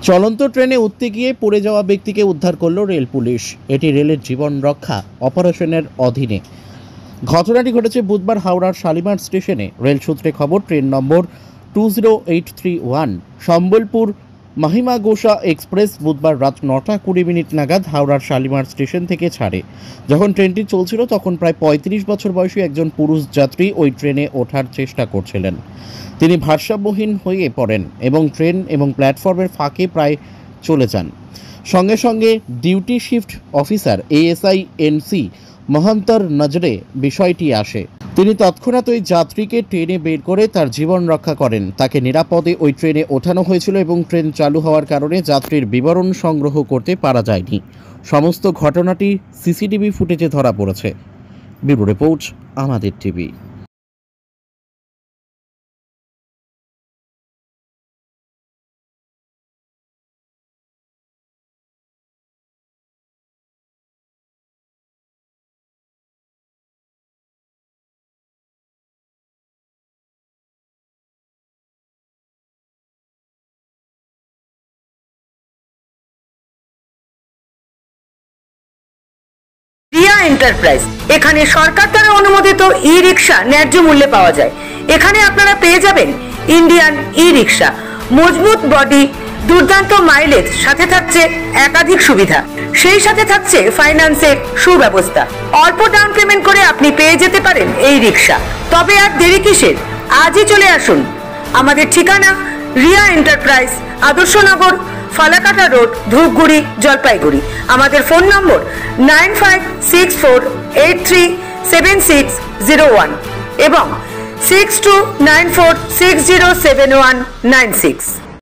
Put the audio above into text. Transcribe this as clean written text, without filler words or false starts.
চলন্ত ট্রেনে উঠতে গিয়ে পড়ে যাওয়া ব্যক্তিকে উদ্ধার করল রেল পুলিশ। এটি রেলের জীবন রক্ষা অপারেশনের অধীনে। ঘটনাটি ঘটেছে বুধবার হাওড়ার শালিমার স্টেশনে। রেল সূত্রে খবর, ট্রেন নম্বর 20831 সম্বলপুর মহিমাগোসা এক্সপ্রেস বুধবার রাত 9টা 20 মিনিট নাগাদ হাওড়ার শালিমার স্টেশন থেকে ছাড়ে। যখন ট্রেনটি চলছিল তখন প্রায় 35 বছর বয়সী একজন পুরুষ যাত্রী ওই ট্রেনে ওঠার চেষ্টা করছিলেন। তিনি ভারসাম্যহীন হয়ে পড়েন এবং ট্রেন এবং প্ল্যাটফর্মের ফাঁকে প্রায় চলে যান। সঙ্গে সঙ্গে duty shift officer ASI NC মহন্তর নজরে বিষয়টি আসে। তিনি তৎক্ষণাৎ ওই যাত্রীকে ট্রেনে বের করে তার জীবন রক্ষা করেন। তাকে নিরাপদে ওই ট্রেনে ওঠানো হয়েছিল এবং ট্রেন চালু হওয়ার কারণে যাত্রীর বিবরণ সংগ্রহ করতে পারা যায়নি। সমস্ত ঘটনাটি CCTV ফুটেজে ধরা পড়েছে। ব্যুরো রিপোর্ট, আমাদের টিভি। রিয়া এন্টারপ্রাইজ, এখানে সরকার দ্বারা অনুমোদিত ই-রিক্সা ন্যায্য মূল্যে পাওয়া যায়। এখানে আপনারা পেয়ে যাবেন ইন্ডিয়ান ই-রিক্সা, মজবুত বডি, দুর্দান্ত মাইলেজ, সাথে থাকছে একাধিক সুবিধা। সেই সাথে থাকছে ফাইন্যান্সের সুব্যবস্থা। অল্প ডাউন পেমেন্ট করে আপনি পেয়ে যেতে পারেন এই রিক্সা। তবে আর দেরি কিসের? আজই চলে আসুন। আমাদের ঠিকানা রিয়া এন্টারপ্রাইজ, আদর্শনগর, ফালাকাটা রোড, ধূপগুড়ি, জলপাইগুড়ি। আমাদের ফোন নম্বর 9564837601 এবং 6294607196।